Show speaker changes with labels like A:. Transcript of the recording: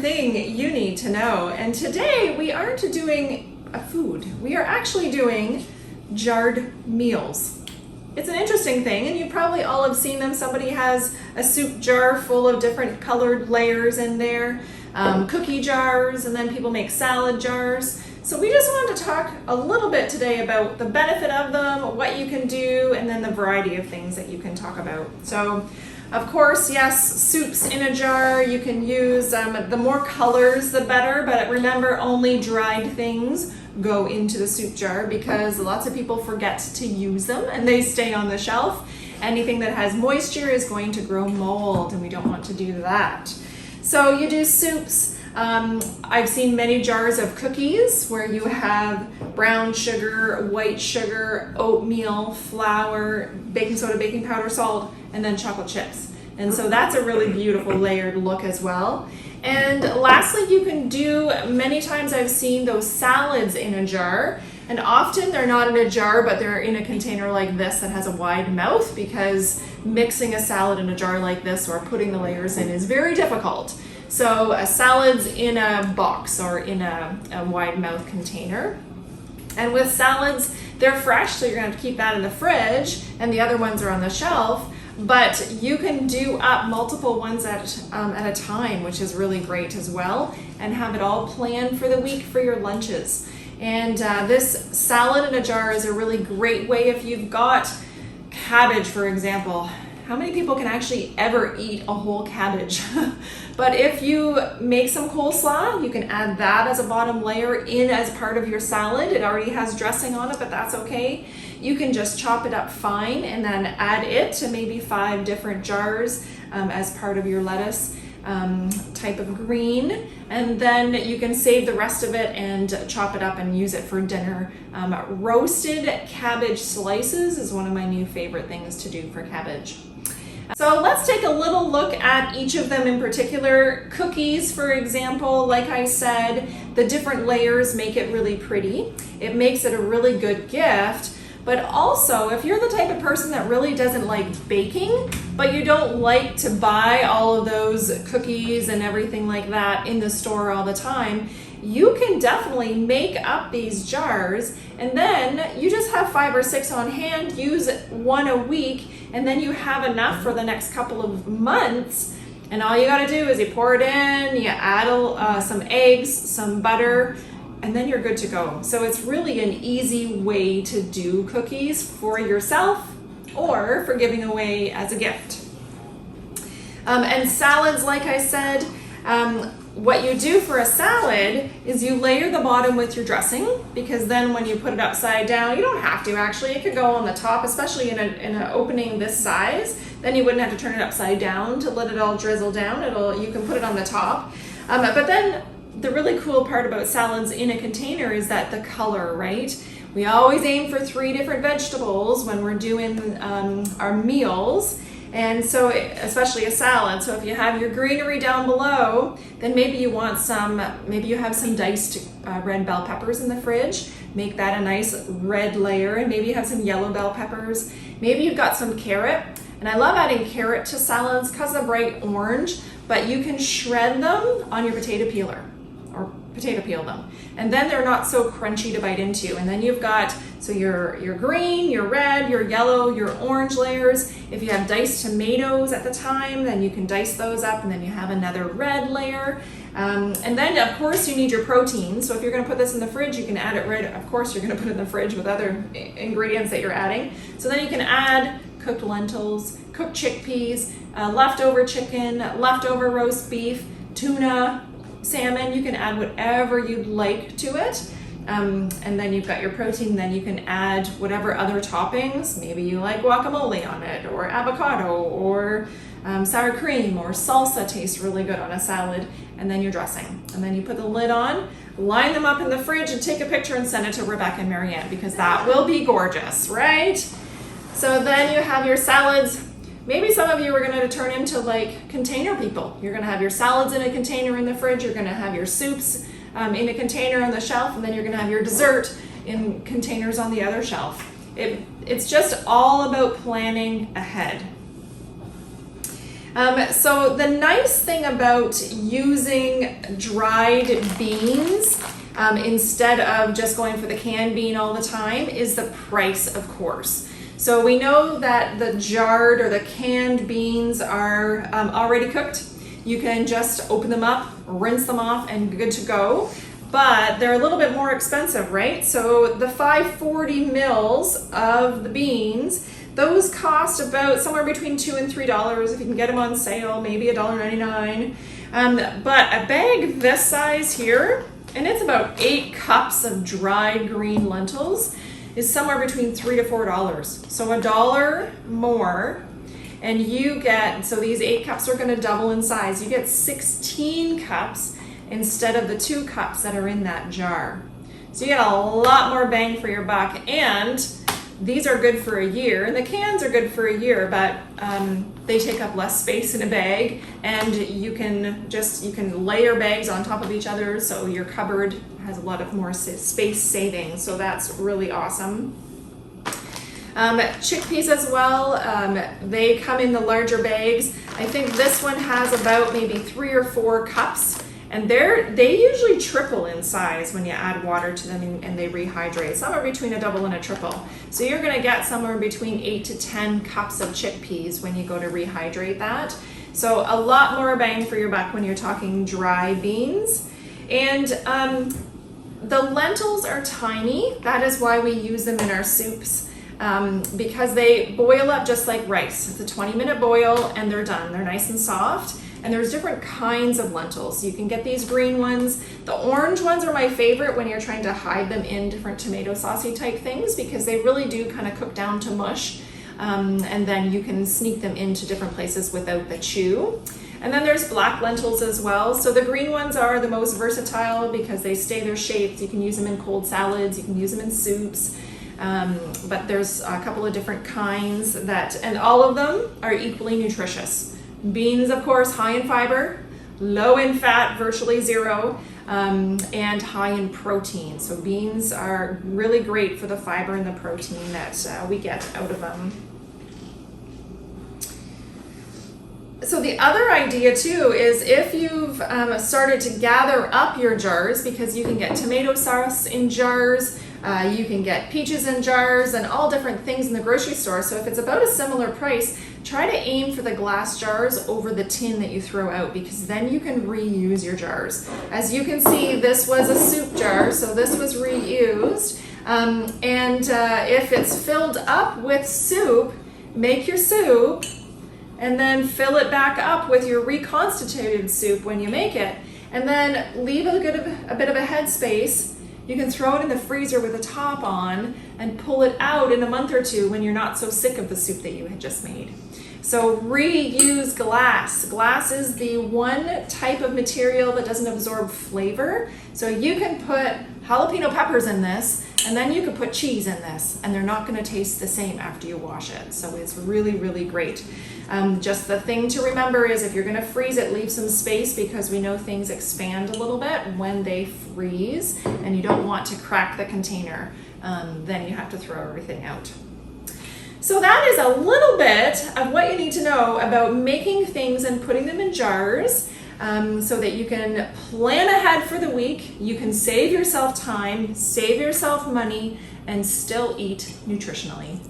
A: everything you need to know. And today we aren't doing a food. We are actually doing jarred meals. It's an interesting thing, and you probably all have seen them. Somebody has a soup jar full of different colored layers in there, cookie jars, and then people make salad jars. So we just wanted to talk a little bit today about the benefit of them, what you can do, and then the variety of things that you can talk about. So, of course, yes, soups in a jar. You can use, the more colors, the better, but remember, only dried things go into the soup jar because lots of people forget to use them and they stay on the shelf. Anything that has moisture is going to grow mold, and we don't want to do that. So you do soups. I've seen many jars of cookies where you have brown sugar, white sugar, oatmeal, flour, baking soda, baking powder, salt, and then chocolate chips. And so that's a really beautiful layered look as well. And lastly, you can do, many times I've seen those salads in a jar, and often they're not in a jar, but they're in a container like this that has a wide mouth, because mixing a salad in a jar like this or putting the layers in is very difficult. So a salad's in a box or in a wide mouth container. And with salads, they're fresh, so you're gonna have to keep that in the fridge, and the other ones are on the shelf. But you can do up multiple ones at a time, which is really great as well, and have it all planned for the week for your lunches. And this salad in a jar is a really great way if you've got cabbage, for example. How many people can actually ever eat a whole cabbage? But if you make some coleslaw, you can add that as a bottom layer in as part of your salad. It already has dressing on it, but that's okay. You can just chop it up fine and then add it to maybe 5 different jars as part of your lettuce type of green. And then you can save the rest of it and chop it up and use it for dinner. Roasted cabbage slices is one of my new favorite things to do for cabbage. So let's take a little look at each of them in particular. Cookies, for example, like I said, the different layers make it really pretty. It makes it a really good gift. But also, if you're the type of person that really doesn't like baking, but you don't like to buy all of those cookies and everything like that in the store all the time, you can definitely make up these jars, and then you just have 5 or 6 on hand, use one a week, and then you have enough for the next couple of months. And all you gotta do is you pour it in, you add some eggs, some butter, and then you're good to go. So it's really an easy way to do cookies for yourself or for giving away as a gift. And salads, like I said, what you do for a salad is you layer the bottom with your dressing, because then when you put it upside down, you don't have to actually, it could go on the top, especially in an opening this size. Then you wouldn't have to turn it upside down to let it all drizzle down. You can put it on the top. But then the really cool part about salads in a container is that the color, right? We always aim for 3 different vegetables when we're doing our meals. And so, especially a salad, so if you have your greenery down below, then maybe you want maybe you have some diced red bell peppers in the fridge. Make that a nice red layer, and maybe you have some yellow bell peppers. Maybe you've got some carrot, and I love adding carrot to salads because of the bright orange, but you can shred them on your potato peeler, or potato peel them, and then they're not so crunchy to bite into. And then you've got, so your green, your red, your yellow, your orange layers. If you have diced tomatoes at the time, then you can dice those up, and then you have another red layer. And then of course you need your protein. So if you're gonna put this in the fridge, you can add it right, of course you're gonna put it in the fridge with other ingredients that you're adding. So then you can add cooked lentils, cooked chickpeas, leftover chicken, leftover roast beef, tuna, salmon. You can add whatever you'd like to it. And then you've got your protein. Then you can add whatever other toppings. Maybe you like guacamole on it, or avocado, or sour cream, or salsa tastes really good on a salad. And then your dressing. And then you put the lid on, line them up in the fridge, and take a picture and send it to Rebecca and Marianne, because that will be gorgeous, right? So then you have your salads. Maybe some of you are going to turn into like container people. You're going to have your salads in a container in the fridge. You're going to have your soups in a container on the shelf, and then you're going to have your dessert in containers on the other shelf. It's just all about planning ahead. So the nice thing about using dried beans instead of just going for the canned bean all the time is the price, of course. So we know that the jarred or the canned beans are already cooked. You can just open them up, rinse them off, and good to go. But they're a little bit more expensive, right? So the 540 mils of the beans, those cost about somewhere between $2 and $3 if you can get them on sale, maybe $1.99. But a bag this size here, and it's about 8 cups of dried green lentils, is somewhere between $3 to $4. So $1 more, and you get, so these 8 cups are going to double in size. You get 16 cups instead of the 2 cups that are in that jar. So you get a lot more bang for your buck, and these are good for a year, and the cans are good for a year, but they take up less space in a bag, and you can layer bags on top of each other, so your cupboard has a lot of more space saving, so that's really awesome. Chickpeas as well, they come in the larger bags. I think this one has about maybe 3 or 4 cups, and they usually triple in size when you add water to them and they rehydrate, somewhere between a double and a triple. So you're gonna get somewhere between 8 to 10 cups of chickpeas when you go to rehydrate that. So a lot more bang for your buck when you're talking dry beans. And the lentils are tiny. That is why we use them in our soups. Because they boil up just like rice. It's a 20-minute boil and they're done. They're nice and soft. And there's different kinds of lentils. You can get these green ones. The orange ones are my favorite when you're trying to hide them in different tomato saucy type things, because they really do kind of cook down to mush. And then you can sneak them into different places without the chew. And then there's black lentils as well. So the green ones are the most versatile because they stay their shapes. You can use them in cold salads. You can use them in soups. But there's a couple of different kinds and all of them are equally nutritious. Beans, of course, high in fiber, low in fat, virtually zero, and high in protein. So beans are really great for the fiber and the protein that we get out of them. So the other idea too is if you've started to gather up your jars, because you can get tomato sauce in jars, you can get peaches in jars and all different things in the grocery store. So if it's about a similar price, try to aim for the glass jars over the tin that you throw out, because then you can reuse your jars. As you can see, this was a soup jar, so this was reused. If it's filled up with soup, make your soup and then fill it back up with your reconstituted soup when you make it, and then leave a bit of a headspace. You can throw it in the freezer with the top on and pull it out in a month or two when you're not so sick of the soup that you had just made. So reuse glass. Glass is the one type of material that doesn't absorb flavor. So you can put jalapeno peppers in this, and then you can put cheese in this, and they're not going to taste the same after you wash it. So it's really, really great. Just the thing to remember is if you're going to freeze it, leave some space, because we know things expand a little bit when they freeze, and you don't want to crack the container. Then you have to throw everything out. So that is a little bit of what you need to know about making things and putting them in jars, so that you can plan ahead for the week. You can save yourself time, save yourself money, and still eat nutritionally.